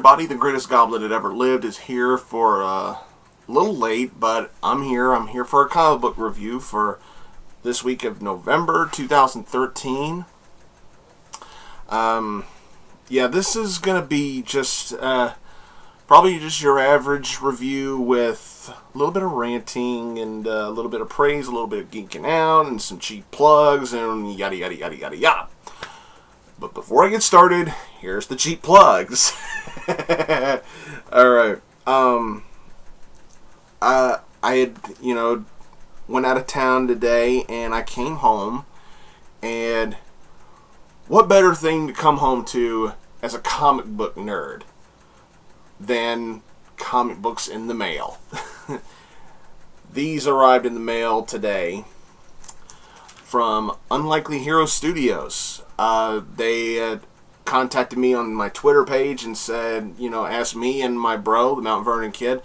everybody. The greatest goblin that ever lived is here for a little late, but I'm here. I'm here for a comic book review for this week of November 2013. Yeah, this is going to be just probably just your average review with a little bit of ranting and a little bit of praise, a little bit of geeking out, and some cheap plugs, and yada yada yada yada yada. But before I get started, here's the cheap plugs. Alright. I had, went out of town today, and I came home, and what better thing to come home to as a comic book nerd than comic books in the mail? These arrived in the mail today from Unlikely Hero Studios. They contacted me on my Twitter page and said, ask me and my bro, TheMtVernonKid,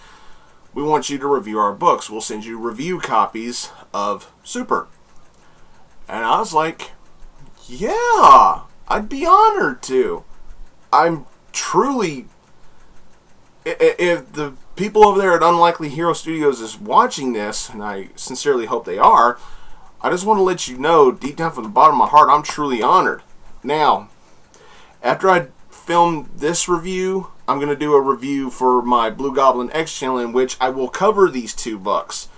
we want you to review our books. We'll send you review copies of Super. And I was like, yeah, I'd be honored to. I'm truly... If the people over there at Unlikely Hero Studios is watching this, and I sincerely hope they are, I just want to let you know, deep down from the bottom of my heart, I'm truly honored. Now, after I film this review, I'm going to do a review for my Blugoblin X channel in which I will cover these two books.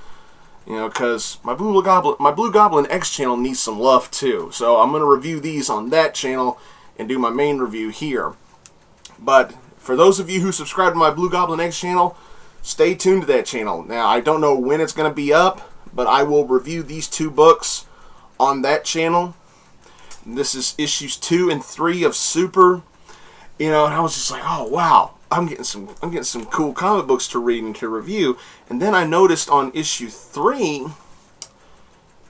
Because my Blugoblin X channel needs some love too. So I'm going to review these on that channel and do my main review here. But for those of you who subscribe to my Blugoblin X channel, stay tuned to that channel. Now, I don't know when it's going to be up, but I will review these two books on that channel. This is issues 2 and 3 of Super. And I was just like, oh wow, I'm getting some cool comic books to read and to review. And then I noticed on issue 3, I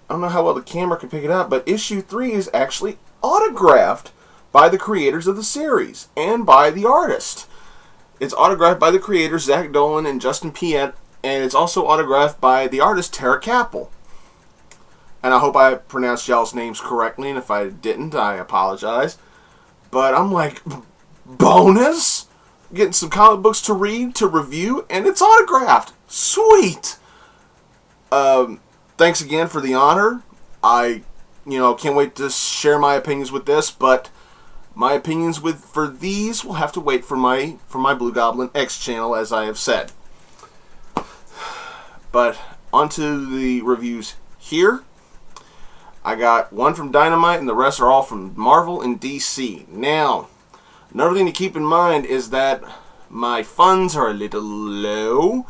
don't know how well the camera can pick it up, but issue 3 is actually autographed by the creators of the series and by the artist. It's autographed by the creators Zach Dolan and Justin Piet, and it's also autographed by the artist Tara Capel. And I hope I pronounced y'all's names correctly, and if I didn't, I apologize. But I'm like, bonus? Getting some comic books to read, to review, and it's autographed. Sweet! Thanks again for the honor. I, can't wait to share my opinions with this, but my opinions for these will have to wait for my Blugoblin X channel, as I have said. But onto the reviews here. I got one from Dynamite, and the rest are all from Marvel and DC. Now, another thing to keep in mind is that my funds are a little low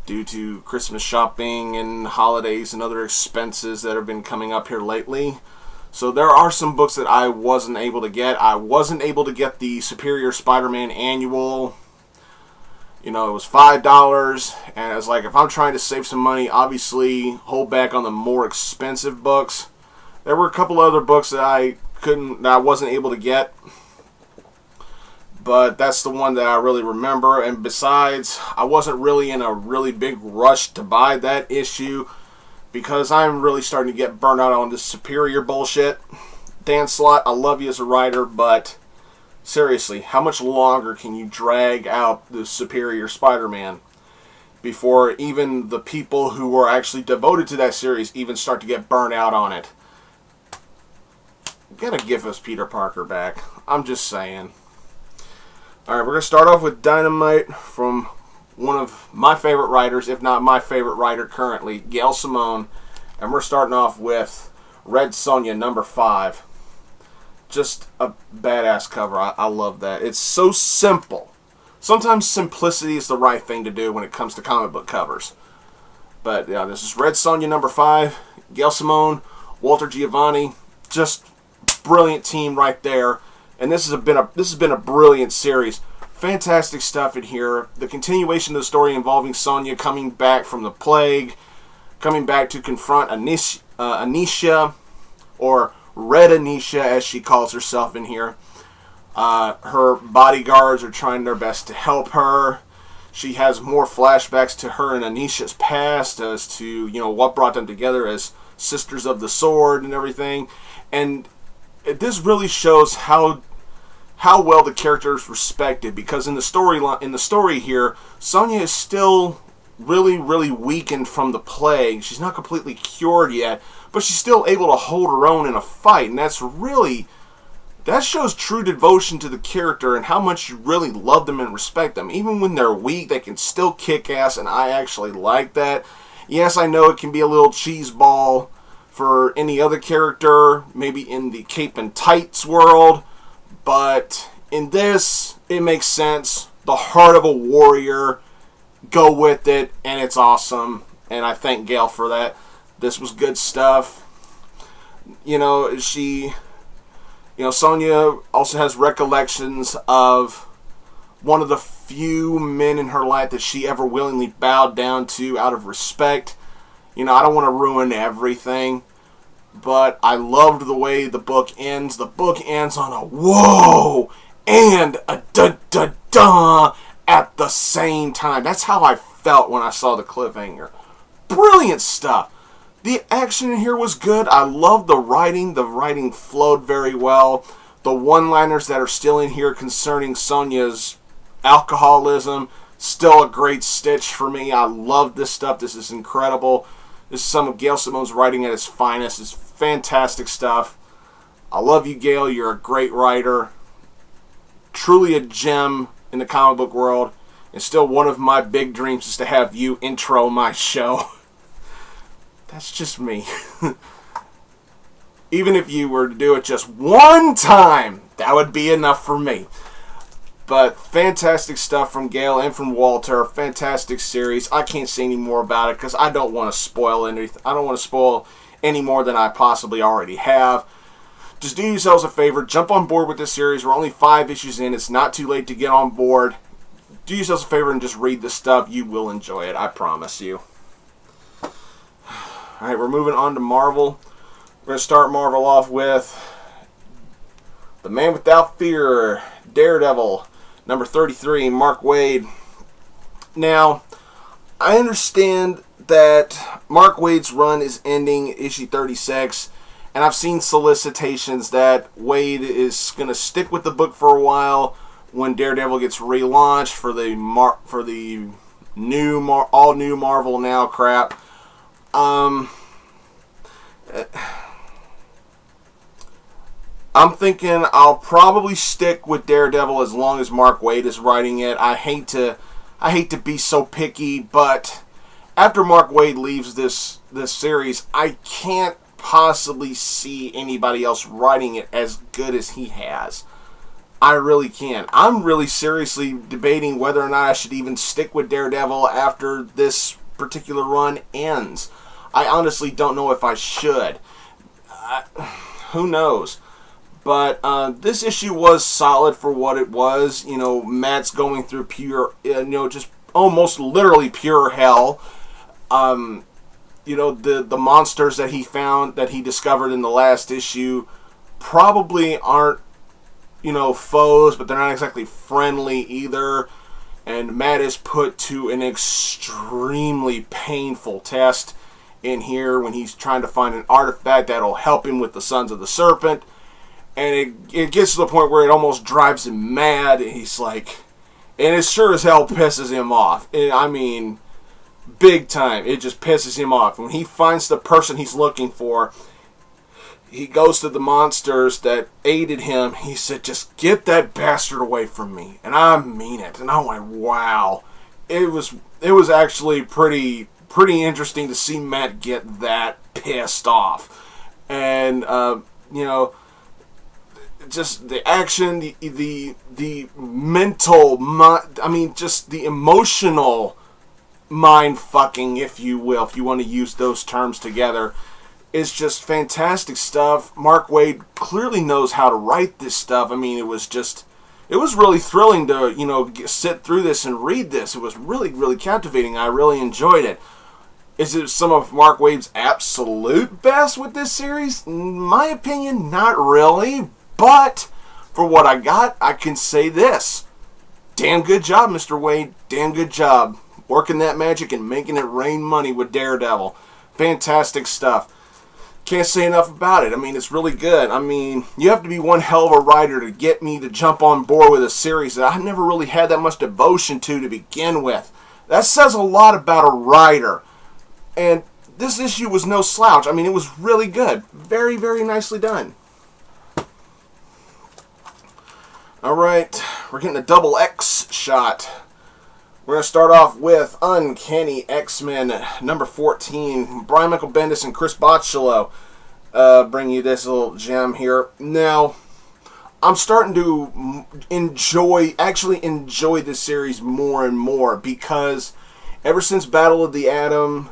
due to Christmas shopping and holidays and other expenses that have been coming up here lately. So there are some books that I wasn't able to get. I wasn't able to get the Superior Spider-Man Annual. It was $5, and I was like, if I'm trying to save some money, obviously hold back on the more expensive books. There were a couple other books that I wasn't able to get, but that's the one that I really remember. And besides, I wasn't really in a really big rush to buy that issue because I'm really starting to get burnt out on this Superior bullshit. Dan Slott, I love you as a writer, but seriously, how much longer can you drag out the Superior Spider-Man before even the people who were actually devoted to that series even start to get burnt out on it? You gotta give us Peter Parker back. I'm just saying. Alright, we're gonna start off with Dynamite from one of my favorite writers, if not my favorite writer currently, Gail Simone. And we're starting off with Red Sonja number 5. Just a badass cover. I love that. It's so simple. Sometimes simplicity is the right thing to do when it comes to comic book covers. But yeah, this is Red Sonja number 5. Gail Simone, Walter Giovanni, just brilliant team right there. And this has been a brilliant series. Fantastic stuff in here. The continuation of the story involving Sonja coming back from the plague, coming back to confront Anisha, or Red Anisha as she calls herself in here. Her bodyguards are trying their best to help her. She has more flashbacks to her and Anisha's past as to, what brought them together as Sisters of the Sword and everything. And this really shows how how well the character is respected, because in the story here, Sonja is still really, really weakened from the plague. She's not completely cured yet, but she's still able to hold her own in a fight, and that shows true devotion to the character and how much you really love them and respect them. Even when they're weak, they can still kick ass, and I actually like that. Yes, I know it can be a little cheeseball for any other character, maybe in the cape and tights world, but in this, it makes sense. The heart of a warrior, go with it, and it's awesome, and I thank Gail for that. This was good stuff. Sonja also has recollections of one of the few men in her life that she ever willingly bowed down to out of respect. I don't want to ruin everything, but I loved the way the book ends. The book ends on a whoa and a da-da-da at the same time. That's how I felt when I saw the cliffhanger. Brilliant stuff. The action in here was good. I love the writing. The writing flowed very well. The one-liners that are still in here concerning Sonja's alcoholism, still a great stitch for me. I love this stuff. This is incredible. This is some of Gail Simone's writing at its finest. It's fantastic stuff. I love you, Gail. You're a great writer. Truly a gem in the comic book world. And still one of my big dreams is to have you intro my show. That's just me. Even if you were to do it just one time, that would be enough for me. But fantastic stuff from Gail and from Walter. Fantastic series. I can't say any more about it because I don't want to spoil anything. I don't want to spoil any more than I possibly already have. Just do yourselves a favor. Jump on board with this series. We're only 5 issues in. It's not too late to get on board. Do yourselves a favor and just read this stuff. You will enjoy it. I promise you. Alright, we're moving on to Marvel. We're going to start Marvel off with The Man Without Fear, Daredevil, number 33, Mark Waid. Now, I understand that Mark Waid's run is ending issue 36, and I've seen solicitations that Waid is going to stick with the book for a while when Daredevil gets relaunched for the all new Marvel Now crap. I'm thinking I'll probably stick with Daredevil as long as Mark Waid is writing it. I hate to be so picky, but after Mark Waid leaves this series, I can't possibly see anybody else writing it as good as he has. I really can't. I'm really seriously debating whether or not I should even stick with Daredevil after this particular run ends. I honestly don't know if I should. Who knows? But this issue was solid for what it was. Matt's going through pure, just almost literally pure hell. The monsters that he found, that he discovered in the last issue, probably aren't, foes, but they're not exactly friendly either. And Matt is put to an extremely painful test in here when he's trying to find an artifact that'll help him with the Sons of the Serpent. And it gets to the point where it almost drives him mad. And he's like, and it sure as hell pisses him off. Big time. It just pisses him off. When he finds the person he's looking for, he goes to the monsters that aided him. He said, just get that bastard away from me. And I mean it. And I went, wow. It was actually pretty interesting to see Matt get that pissed off. And, just the action, the mental, just the emotional mind fucking, if you will, if you want to use those terms together, is just fantastic stuff. Mark Waid clearly knows how to write this stuff. It was really thrilling to, sit through this and read this. It was really, really captivating. I really enjoyed it. Is it some of Mark Waid's absolute best with this series? In my opinion, not really. But for what I got, I can say this. Damn good job, Mr. Waid. Damn good job. Working that magic and making it rain money with Daredevil. Fantastic stuff. Can't say enough about it. I mean, it's really good. I mean, you have to be one hell of a writer to get me to jump on board with a series that I never really had that much devotion to begin with. That says a lot about a writer. And this issue was no slouch. I mean, it was really good. Very, very nicely done. Alright, we're getting a double X shot. We're going to start off with Uncanny X-Men number 14. Brian Michael Bendis and Chris Bocciolo bring you this little gem here. Now, I'm starting to enjoy this series more and more, because ever since Battle of the Atom,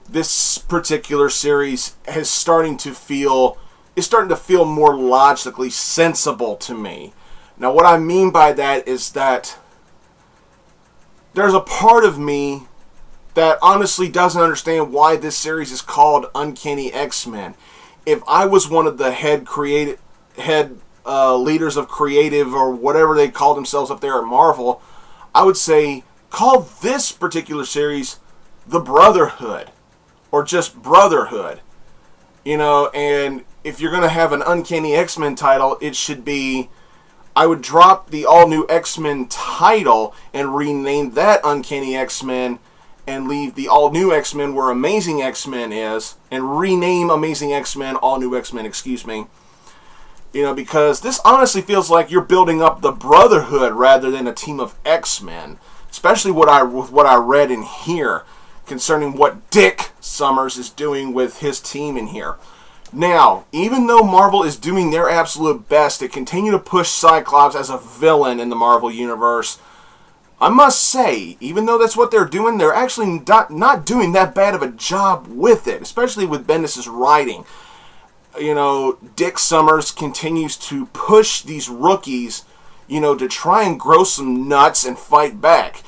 this particular series is starting to feel more logically sensible to me. Now, what I mean by that is that there's a part of me that honestly doesn't understand why this series is called Uncanny X-Men. If I was one of the head leaders of creative, or whatever they call themselves up there at Marvel, I would say call this particular series The Brotherhood, or just Brotherhood. You know, and if you're going to have an Uncanny X-Men title, it should be, I would drop the all-new X-Men title and rename that Uncanny X-Men, and leave the all-new X-Men where Amazing X-Men is, and rename Amazing X-Men All-New X-Men, excuse me. You know, because this honestly feels like you're building up the Brotherhood rather than a team of X-Men. Especially with what I read in here concerning what Dick Summers is doing with his team in here. Now, even though Marvel is doing their absolute best to continue to push Cyclops as a villain in the Marvel Universe, I must say, even though that's what they're doing, they're actually not doing that bad of a job with it, especially with Bendis' writing. You know, Dick Summers continues to push these rookies, you know, to try and grow some nuts and fight back.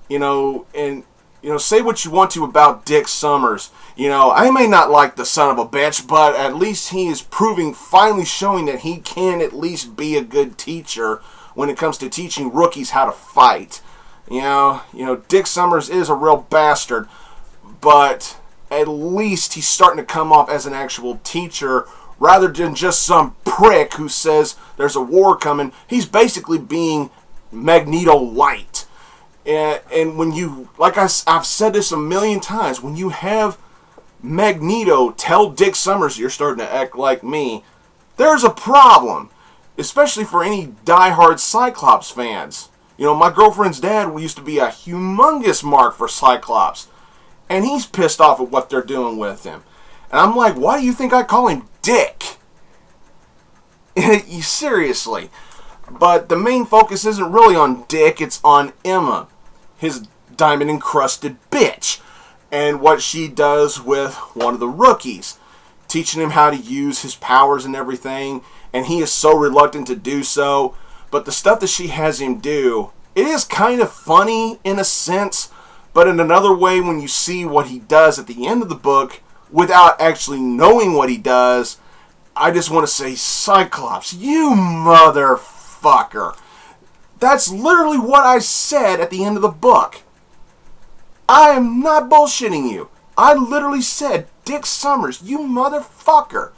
You know, and, you know, say what you want to about Dick Summers. You know, I may not like the son of a bitch, but at least he is finally showing that he can at least be a good teacher when it comes to teaching rookies how to fight. You know, Dick Summers is a real bastard, but at least he's starting to come off as an actual teacher rather than just some prick who says there's a war coming. He's basically being Magneto light. And when you, like I've said this a million times, when you have Magneto tell Dick Summers you're starting to act like me, there's a problem. Especially for any diehard Cyclops fans. You know, my girlfriend's dad used to be a humongous mark for Cyclops. And he's pissed off at what they're doing with him. And I'm like, why do you think I call him Dick? Seriously. But the main focus isn't really on Dick, it's on Emma, his diamond-encrusted bitch, and what she does with one of the rookies, teaching him how to use his powers and everything, and he is so reluctant to do so. But the stuff that she has him do, it is kind of funny in a sense, but in another way, when you see what he does at the end of the book, without actually knowing what he does, I just want to say, Cyclops, you motherfucker. That's literally what I said at the end of the book. I am not bullshitting you. I literally said, Dick Summers, you motherfucker.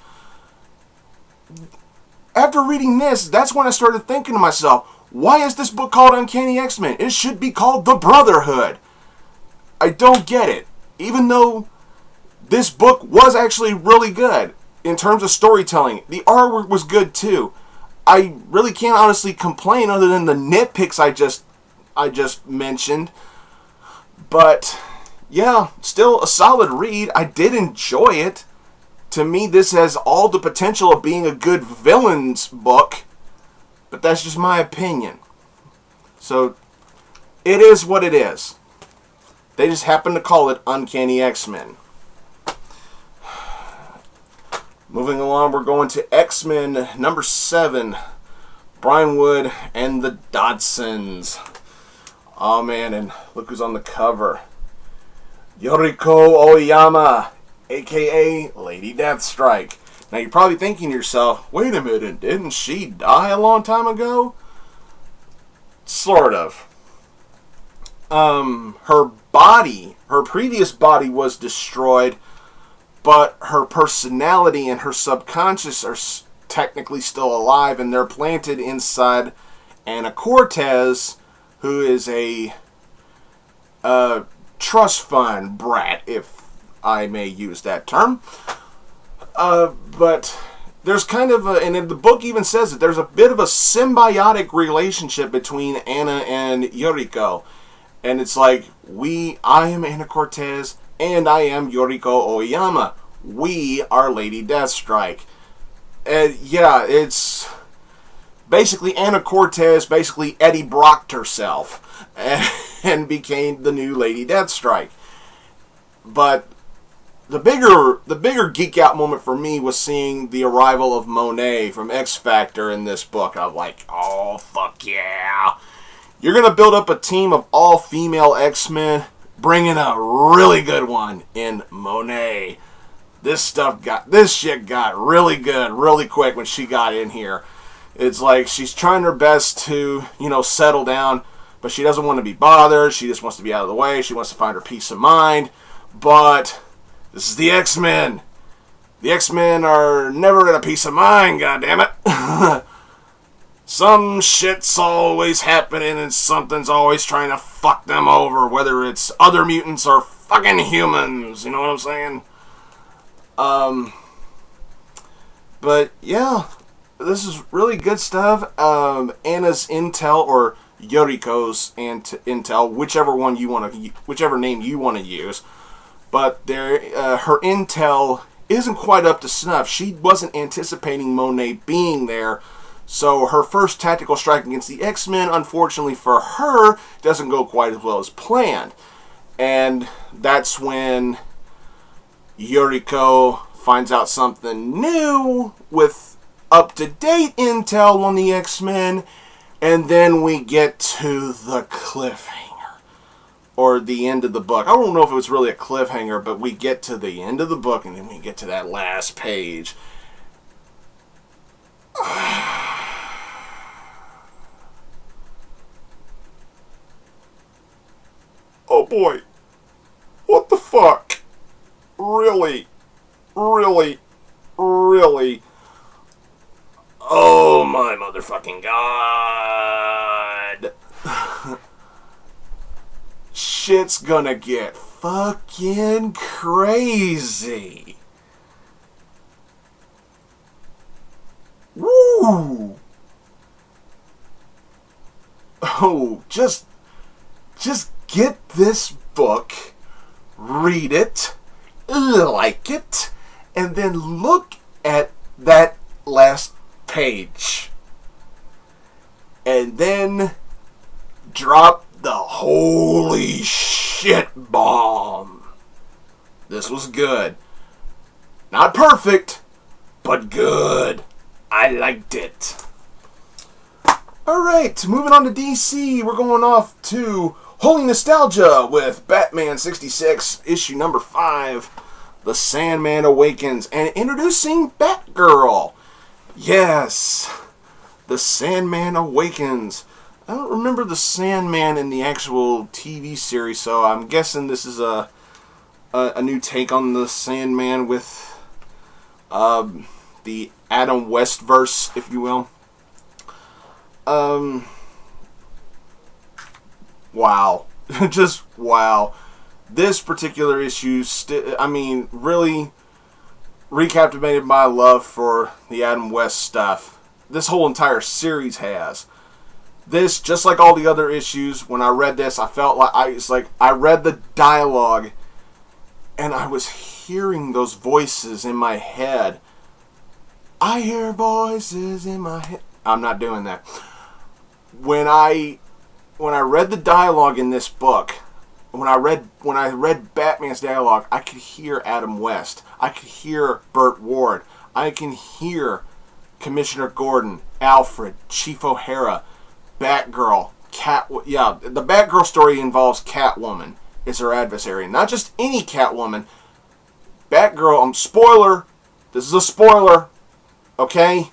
After reading this, that's when I started thinking to myself, why is this book called Uncanny X-Men? It should be called The Brotherhood. I don't get it. Even though this book was actually really good in terms of storytelling. The artwork was good too. I really can't honestly complain other than the nitpicks I just mentioned. But yeah, still a solid read. I did enjoy it. To me, this has all the potential of being a good villain's book. But that's just my opinion. So, it is what it is. They just happen to call it Uncanny X-Men. Moving along, we're going to X-Men number 7. Brian Wood and the Dodsons. Oh man, and look who's on the cover. Yoriko Oyama, a.k.a. Lady Deathstrike. Now you're probably thinking to yourself, wait a minute, didn't she die a long time ago? Sort of. Her previous body was destroyed, but her personality and her subconscious are technically still alive, and they're planted inside Anna Cortez, who is a trust fund brat, if I may use that term. But there's kind of and the book even says that there's a bit of a symbiotic relationship between Anna and Yoriko. And it's like, I am Anna Cortez, and I am Yoriko Oyama. We are Lady Deathstrike. And yeah, it's basically Anna Cortez basically Eddie Brocked herself and became the new Lady Deathstrike. But the bigger geek out moment for me was seeing the arrival of Monet from X Factor in this book. I'm like, oh fuck yeah. You're going to build up a team of all-female X-Men, bring in a really good one in Monet. This shit got really good really quick when she got in here. It's like she's trying her best to, settle down, but she doesn't want to be bothered. She just wants to be out of the way. She wants to find her peace of mind. But this is the X-Men. The X-Men are never in a peace of mind, goddammit. Some shit's always happening and something's always trying to fuck them over, whether it's other mutants or fucking humans, you know what I'm saying? But yeah, this is really good stuff. Anna's intel, or Yoriko's intel, whichever name you want to use, but her intel isn't quite up to snuff. She wasn't anticipating Monet being there. So her first tactical strike against the X-Men, unfortunately for her, doesn't go quite as well as planned. And that's when Yoriko finds out something new with up-to-date intel on the X-Men. And then we get to the cliffhanger. Or the end of the book. I don't know if it was really a cliffhanger, but we get to the end of the book and then we get to that last page. Oh boy. What the fuck? Really? Really? Really? Oh my motherfucking god. Shit's gonna get fucking crazy. Woo! Oh, just get this book, read it, like it, and then look at that last page. And then drop the holy shit bomb. This was good. Not perfect, but good. I liked it. Alright, moving on to DC, we're going off to Holy Nostalgia with Batman 66, issue number 5, The Sandman Awakens, and introducing Batgirl. Yes, The Sandman Awakens. I don't remember the Sandman in the actual TV series, so I'm guessing this is a new take on the Sandman with the Adam West verse, if you will. Wow. Just wow. This particular issue, really recaptivated my love for the Adam West stuff. This whole entire series has. This, just like all the other issues, when I read this, I felt like I read the dialogue and I was hearing those voices in my head. I hear voices in my head. I'm not doing that. When I read the dialogue in this book, when I read Batman's dialogue, I could hear Adam West. I could hear Burt Ward. I can hear Commissioner Gordon, Alfred, Chief O'Hara, Batgirl, the Batgirl story involves Catwoman as her adversary. Not just any Catwoman. Batgirl, spoiler. This is a spoiler. Okay?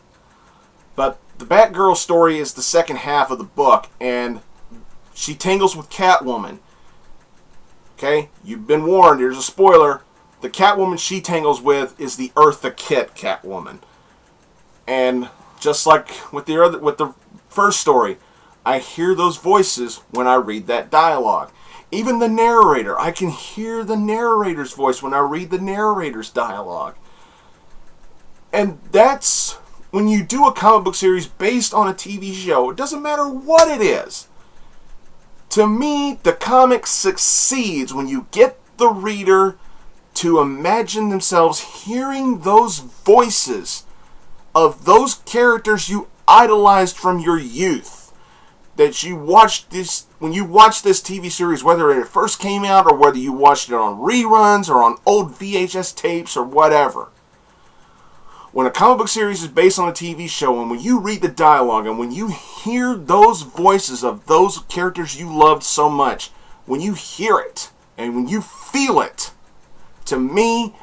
But the Batgirl story is the second half of the book, and she tangles with Catwoman. Okay? You've been warned. Here's a spoiler. the Catwoman she tangles with is the Eartha Kitt Catwoman. And just like with the first story, I hear those voices when I read that dialogue. Even the narrator, I can hear the narrator's voice when I read the narrator's dialogue. And that's when you do a comic book series based on a TV show. It doesn't matter what it is. To me, the comic succeeds when you get the reader to imagine themselves hearing those voices of those characters you idolized from your youth. That you watched this, when you watched this TV series, whether it first came out or whether you watched it on reruns or on old VHS tapes or whatever. When a comic book series is based on a TV show, and when you read the dialogue and when you hear those voices of those characters you loved so much, when you hear it and when you feel it, to me,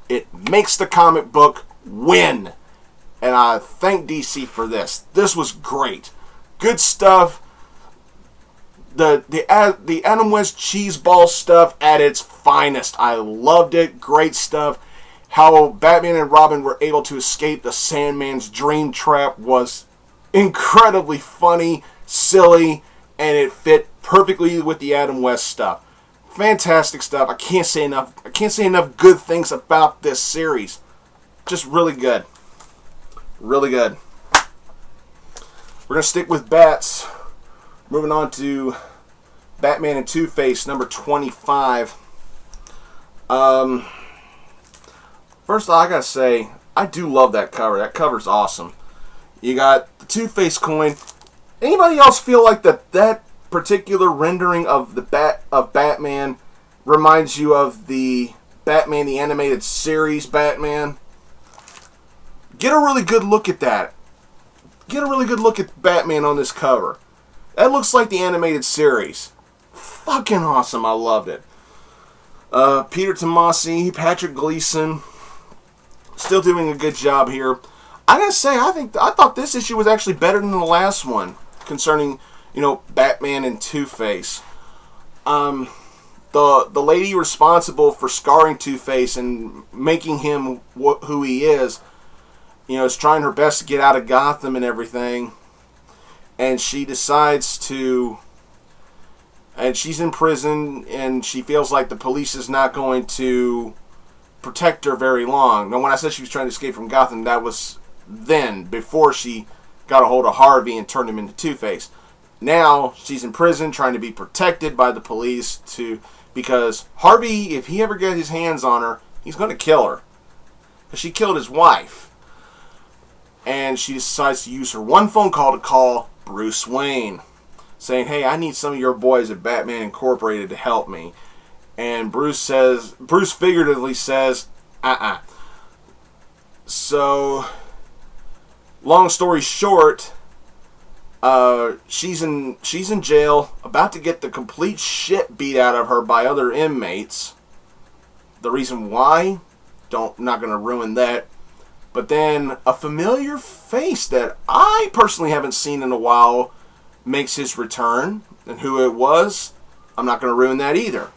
it makes the comic book win. And I thank DC for this. This was great. Good stuff. The Adam West cheeseball stuff at its finest. I loved it. Great stuff. How Batman and Robin were able to escape the Sandman's dream trap was incredibly funny, silly, and it fit perfectly with the Adam West stuff. Fantastic stuff. I can't say enough good things about this series. Just really good. Really good. We're going to stick with Bats. Moving on to Batman and Two-Face, number 25. First of all, I gotta say, I do love that cover. That cover's awesome. You got the Two-Face coin. Anybody else feel like that particular rendering of Batman reminds you of the Batman the Animated Series Batman? Get a really good look at that. Get a really good look at Batman on this cover. That looks like the animated series. Fucking awesome. I loved it. Peter Tomasi, Patrick Gleason, still doing a good job here. I gotta say, I thought this issue was actually better than the last one concerning, Batman and Two-Face. The lady responsible for scarring Two-Face and making him who he is trying her best to get out of Gotham and everything. And she decides to... And she's in prison, and she feels like the police is not going to protect her very long. Now, when I said she was trying to escape from Gotham, that was then, before she got a hold of Harvey and turned him into Two-Face. Now, she's in prison, trying to be protected by the police, because Harvey, if he ever gets his hands on her, he's going to kill her. Because she killed his wife. And she decides to use her one phone call to call Bruce Wayne, saying, hey, I need some of your boys at Batman Incorporated to help me. And Bruce figuratively says, So, long story short, she's in jail, about to get the complete shit beat out of her by other inmates. The reason why, not going to ruin that. But then a familiar face that I personally haven't seen in a while makes his return. And who it was, I'm not going to ruin that either.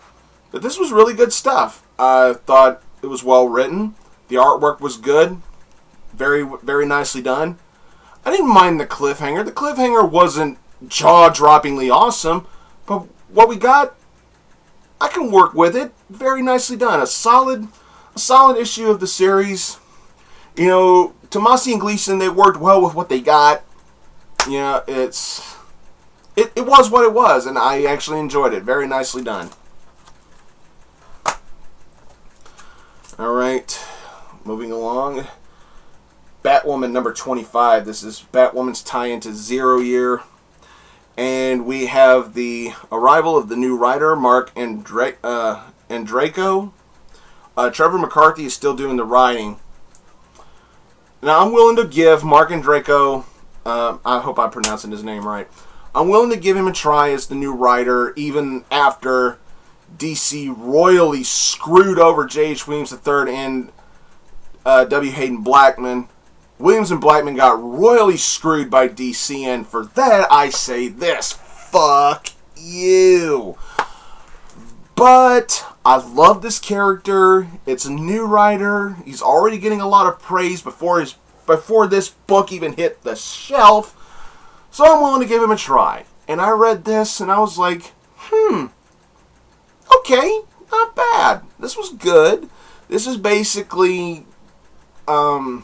But this was really good stuff. I thought it was well written. The artwork was good. Very, very nicely done. I didn't mind the cliffhanger. The cliffhanger wasn't jaw-droppingly awesome. But what we got, I can work with it. Very nicely done. A solid issue of the series. Tomasi and Gleason, they worked well with what they got. It was what it was, and I actually enjoyed it. Very nicely done. Alright, moving along. Batwoman number 25. This is Batwoman's tie-in to Zero Year. And we have the arrival of the new writer, Mark Andreyko. Trevor McCarthy is still doing the writing. Now, I'm willing to give Mark Andreyko, I hope I'm pronouncing his name right, I'm willing to give him a try as the new writer, even after DC royally screwed over J.H. Williams III and W. Hayden Blackman. Williams and Blackman got royally screwed by DC, and for that I say this: fuck you. But I love this character. It's a new writer. He's already getting a lot of praise before this book even hit the shelf. So I'm willing to give him a try. And I read this and I was like, okay, not bad. This was good. This is basically a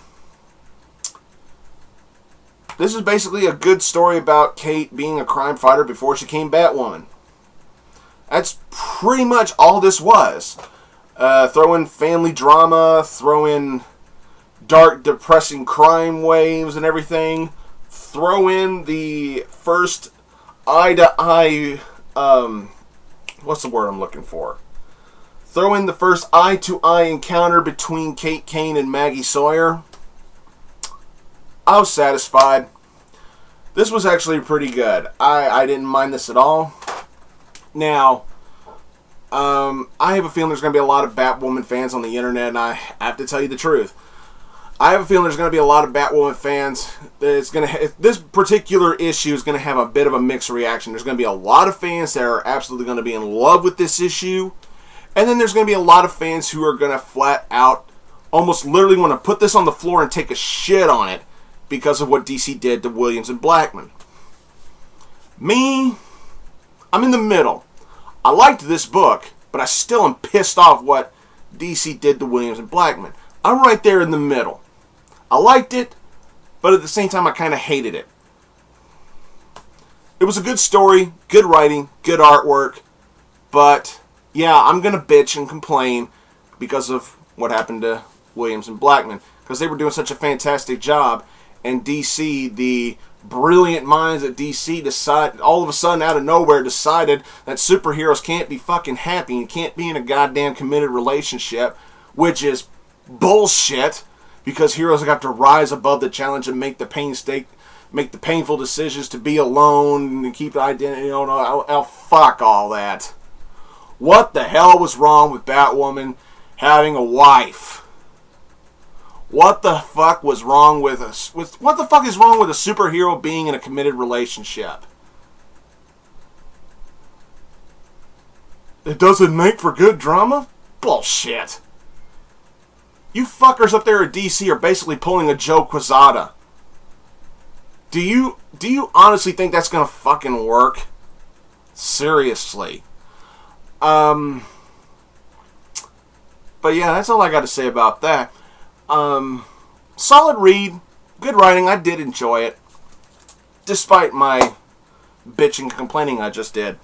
good story about Kate being a crime fighter before she became Batwoman. That's pretty much all this was. Throw in family drama, throw in dark, depressing crime waves and everything. Throw in the first eye-to-eye, what's the word I'm looking for? Throw in the first eye-to-eye encounter between Kate Kane and Maggie Sawyer. I was satisfied. This was actually pretty good. I didn't mind this at all. Now, I have a feeling there's going to be a lot of Batwoman fans on the internet, and I have to tell you the truth. I have a feeling there's going to be a lot of Batwoman fans. This particular issue is going to have a bit of a mixed reaction. There's going to be a lot of fans that are absolutely going to be in love with this issue, and then there's going to be a lot of fans who are going to flat out, almost literally want to put this on the floor and take a shit on it because of what DC did to Williams and Blackman. Me, I'm in the middle. I liked this book, but I still am pissed off what DC did to Williams and Blackman. I'm right there in the middle. I liked it, but at the same time I kind of hated it. It was a good story, good writing, good artwork, but yeah, I'm going to bitch and complain because of what happened to Williams and Blackman, because they were doing such a fantastic job, and DC, the brilliant minds at DC all of a sudden out of nowhere decided that superheroes can't be fucking happy and can't be in a goddamn committed relationship, which is bullshit, because heroes have to rise above the challenge and make the painful decisions to be alone and keep the identity. Fuck all that. What the hell was wrong with Batwoman having a wife? What the fuck was wrong with us? What the fuck is wrong with a superhero being in a committed relationship? It doesn't make for good drama? Bullshit. You fuckers up there at DC are basically pulling a Joe Quesada. Do you honestly think that's gonna fucking work? Seriously. But yeah, that's all I got to say about that. Solid read, good writing. I did enjoy it, despite my bitching and complaining I just did.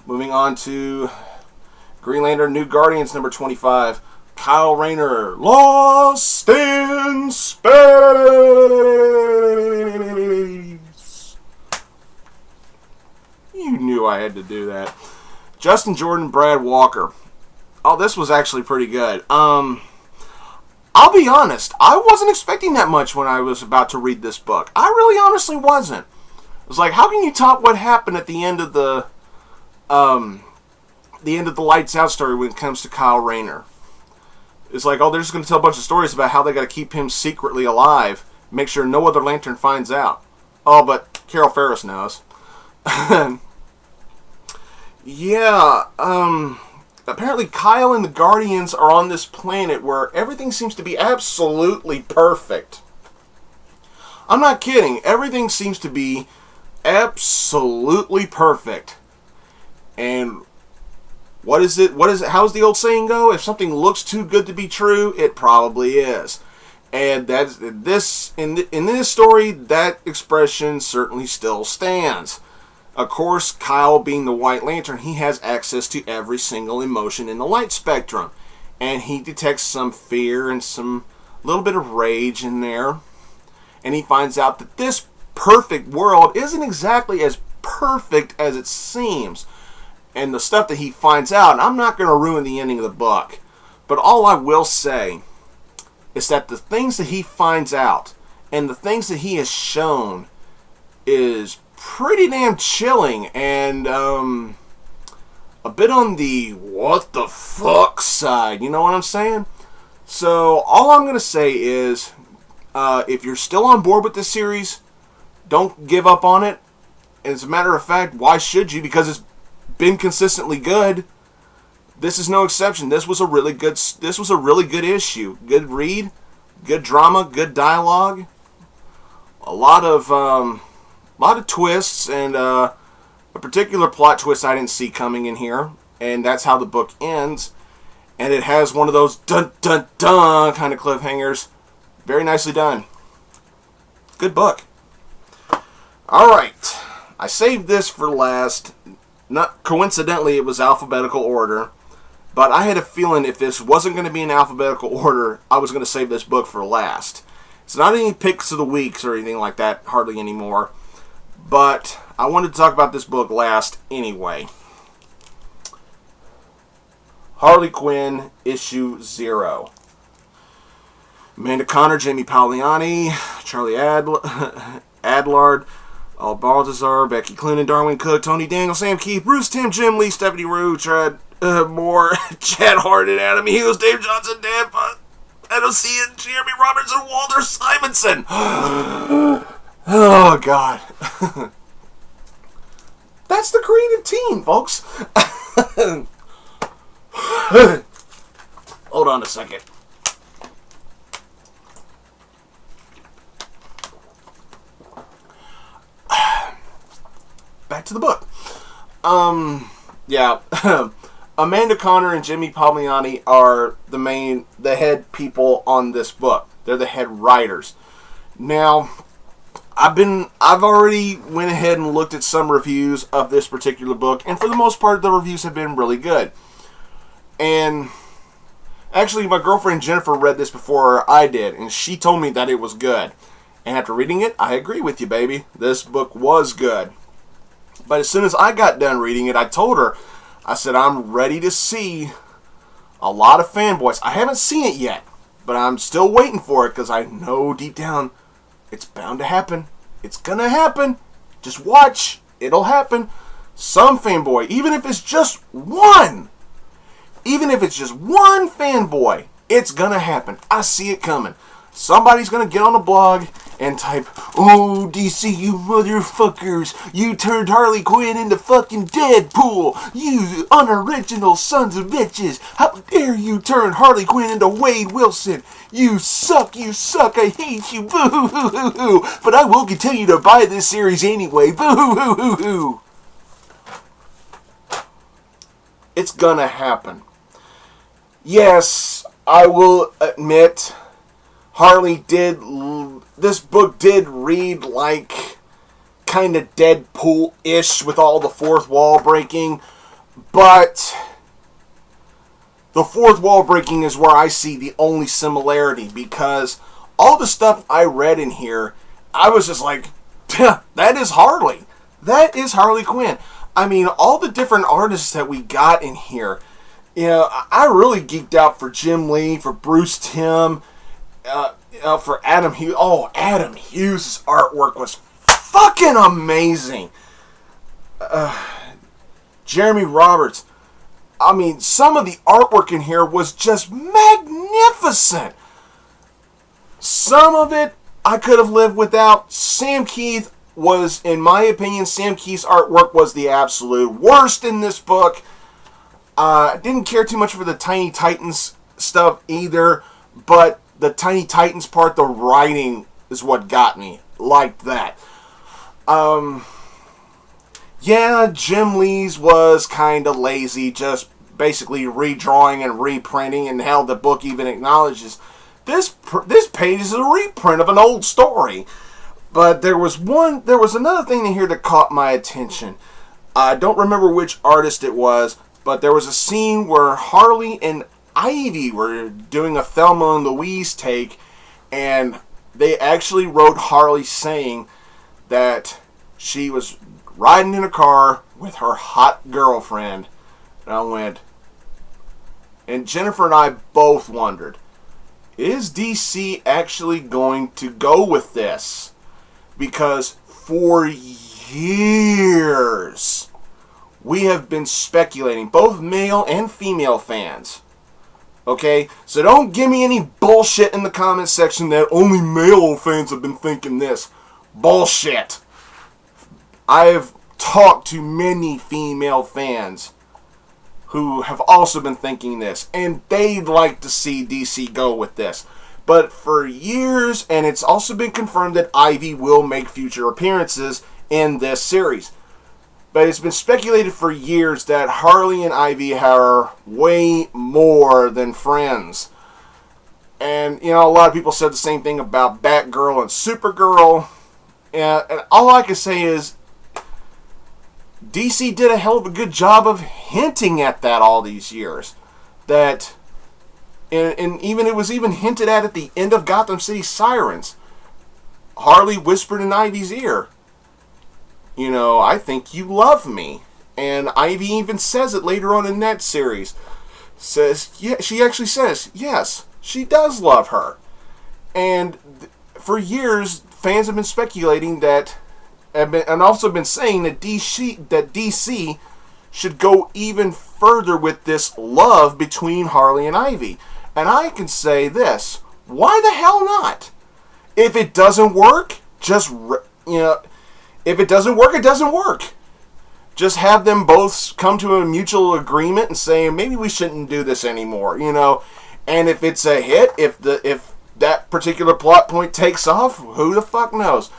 Moving on to Green Lantern New Guardians number 25. Kyle Rayner, Lost in Space. You knew I had to do that. Justin Jordan, Brad Walker. Oh, this was actually pretty good. I'll be honest, I wasn't expecting that much when I was about to read this book. I really honestly wasn't. It was like, how can you top what happened at the end of the Lights Out story when it comes to Kyle Rayner? It's like, oh, they're just going to tell a bunch of stories about how they got to keep him secretly alive, make sure no other Lantern finds out. Oh, but Carol Ferris knows. Yeah, apparently Kyle and the Guardians are on this planet where everything seems to be absolutely perfect. I'm not kidding. Everything seems to be absolutely perfect. And what is it? How's the old saying go? If something looks too good to be true, it probably is. And that's in this story, that expression certainly still stands. Of course, Kyle being the White Lantern, he has access to every single emotion in the light spectrum. And he detects some fear and some little bit of rage in there. And he finds out that this perfect world isn't exactly as perfect as it seems. And the stuff that he finds out, and I'm not going to ruin the ending of the book, but all I will say is that the things that he finds out and the things that he has shown is pretty damn chilling and a bit on the what the fuck side, you know what I'm saying? So all I'm going to say is if you're still on board with this series, don't give up on it. As a matter of fact, why should you? Because it's been consistently good. this is no exception. This was a really good issue. Good read, good drama, good dialogue. A lot of twists, and a particular plot twist I didn't see coming in here, and that's how the book ends. And it has one of those dun dun dun kind of cliffhangers. Very nicely done. Good book. Alright. I saved this for last. Not coincidentally, it was alphabetical order. But I had a feeling if this wasn't going to be in alphabetical order, I was going to save this book for last. It's not any picks of the weeks or anything like that, hardly anymore. But I wanted to talk about this book last anyway. Harley Quinn, issue 0. Amanda Conner, Jamie Pagliani, Charlie Adlard, Al Baltazar, Becky Cloonan, Darwin Cook, Tony Daniel, Sam Keith, Bruce Timm, Jim Lee, Stephanie Rue, Chad Moore, Chad Harden, Adam Hughes, Dave Johnson, Dan Panosian, Jeremy Roberts, and Walter Simonson. Oh, God. That's the creative team, folks. Hold on a second. Back to the book. Yeah. Amanda Conner and Jimmy Pagliani are the head people on this book. They're the head writers. Now, I've already went ahead and looked at some reviews of this particular book, and for the most part, the reviews have been really good. And actually, my girlfriend Jennifer read this before I did, and she told me that it was good. And after reading it, I agree with you, baby. This book was good. But as soon as I got done reading it, I told her, I said, I'm ready to see a lot of fanboys. I haven't seen it yet, but I'm still waiting for it because I know deep down it's bound to happen. It's going to happen. Just watch. It'll happen. Some fanboy, even if it's just one fanboy, it's going to happen. I see it coming. Somebody's going to get on a blog and type, "Oh, DC, you motherfuckers, you turned Harley Quinn into fucking Deadpool. You unoriginal sons of bitches. How dare you turn Harley Quinn into Wade Wilson. You suck, I hate you, boo-hoo-hoo-hoo. But I will continue to buy this series anyway, boo-hoo-hoo-hoo." It's gonna happen. Yes, I will admit, this book did read like kind of Deadpool-ish with all the fourth wall breaking, but the fourth wall breaking is where I see the only similarity, because all the stuff I read in here, I was just like, that is Harley. That is Harley Quinn. I mean, all the different artists that we got in here, I really geeked out for Jim Lee, for Bruce Timm, for Adam Hughes. Oh, Adam Hughes' artwork was fucking amazing. Jeremy Roberts. I mean, some of the artwork in here was just magnificent. Some of it I could have lived without. Sam Keith was, in my opinion, Sam Keith's artwork was the absolute worst in this book. Didn't care too much for the Tiny Titans stuff either, but the Tiny Titans part, the writing is what got me. Like that. Yeah, Jim Lee's was kind of lazy, just basically redrawing and reprinting, and hell, the book even acknowledges this page is a reprint of an old story. But there was another thing in here that caught my attention. I don't remember which artist it was, but there was a scene where Harley and Ivy were doing a Thelma and Louise take, and they actually wrote Harley saying that she was riding in a car with her hot girlfriend. And I went, and Jennifer and I both wondered, is DC actually going to go with this? Because for years we have been speculating, both male and female fans. Okay? So don't give me any bullshit in the comment section that only male fans have been thinking this. Bullshit. I've talked to many female fans who have also been thinking this, and they'd like to see DC go with this. But for years, and it's also been confirmed that Ivy will make future appearances in this series. But it's been speculated for years that Harley and Ivy are way more than friends. And, you know, a lot of people said the same thing about Batgirl and Supergirl. And all I can say is, DC did a hell of a good job of hinting at that all these years. That, and even it was even hinted at the end of Gotham City Sirens. Harley whispered in Ivy's ear, you know, I think you love me. And Ivy even says it later on in that series. She actually says, yes, she does love her. And for years, fans have been speculating that, and also been saying that DC should go even further with this love between Harley and Ivy. And I can say this, why the hell not? If it doesn't work, if it doesn't work, it doesn't work. Just have them both come to a mutual agreement and say, maybe we shouldn't do this anymore, you know. And if it's a hit, if that particular plot point takes off, who the fuck knows?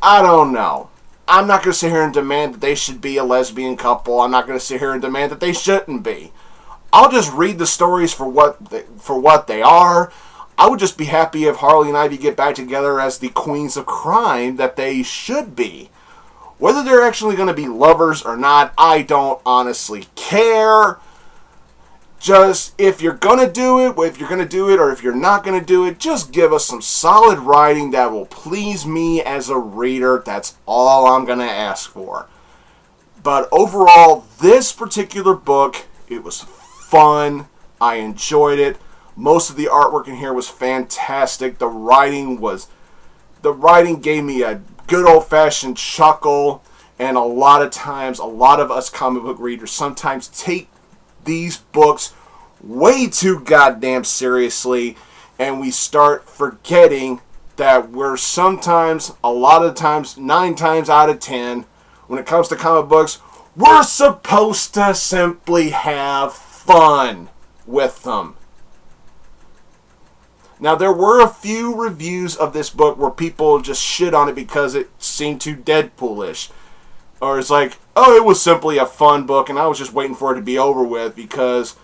I don't know. I'm not going to sit here and demand that they should be a lesbian couple. I'm not going to sit here and demand that they shouldn't be. I'll just read the stories for what they are. I would just be happy if Harley and Ivy get back together as the queens of crime that they should be. Whether they're actually going to be lovers or not, I don't honestly care. Just, if you're going to do it, or if you're not going to do it, just give us some solid writing that will please me as a reader. That's all I'm going to ask for. But overall, this particular book, it was fun. I enjoyed it. Most of the artwork in here was fantastic. The writing gave me a good old-fashioned chuckle. And a lot of times, a lot of us comic book readers sometimes take these books way too goddamn seriously, and we start forgetting that we're sometimes, a lot of times, 9 times out of 10, when it comes to comic books, we're supposed to simply have fun with them. Now, there were a few reviews of this book where people just shit on it because it seemed too Deadpoolish. Or it's like, oh, it was simply a fun book, and I was just waiting for it to be over with because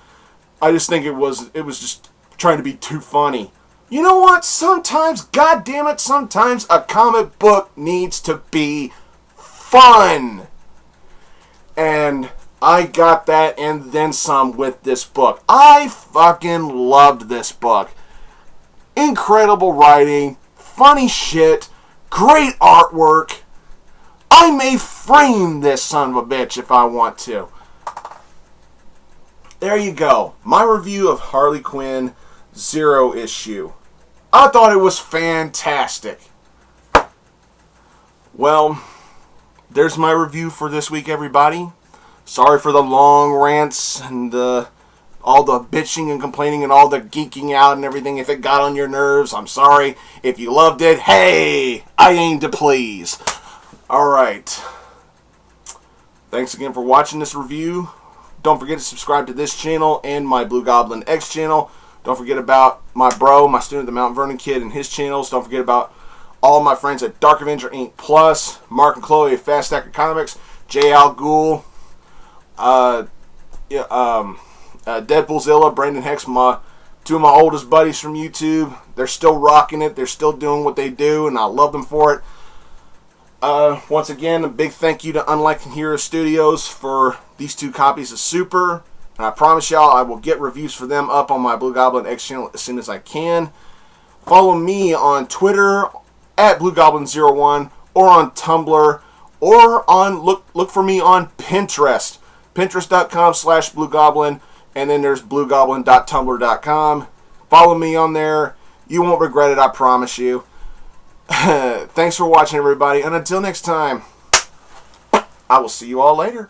I just think it was just trying to be too funny. You know what? Sometimes, goddammit, sometimes a comic book needs to be fun. And I got that and then some with this book. I fucking loved this book. Incredible writing, funny shit, great artwork. I may frame this son of a bitch if I want to. There you go. My review of Harley Quinn 0 issue. I thought it was fantastic. Well, there's my review for this week, everybody. Sorry for the long rants and all the bitching and complaining and all the geeking out and everything. If it got on your nerves, I'm sorry. If you loved it, hey, I aim to please. Alright. Thanks again for watching this review. Don't forget to subscribe to this channel and my Blugoblin X channel. Don't forget about my bro, my student, TheMtVernonKid, and his channels. Don't forget about all my friends at Dark Avenger Inc. Plus, Mark and Chloe at Fast Stacker Comics, J. Al Ghul, Deadpoolzilla, Brandon Hex, two of my oldest buddies from YouTube. They're still rocking it. They're still doing what they do, and I love them for it. Once again, a big thank you to Uncanny X Studios for these 2 copies of Super. And I promise y'all I will get reviews for them up on my Blugoblin X channel as soon as I can. Follow me on Twitter at Blugoblin01 or on Tumblr or on look for me on Pinterest. Pinterest.com/Blugoblin, and then there's blugoblin.tumblr.com. Follow me on there. You won't regret it, I promise you. Thanks for watching, everybody, and until next time, I will see you all later.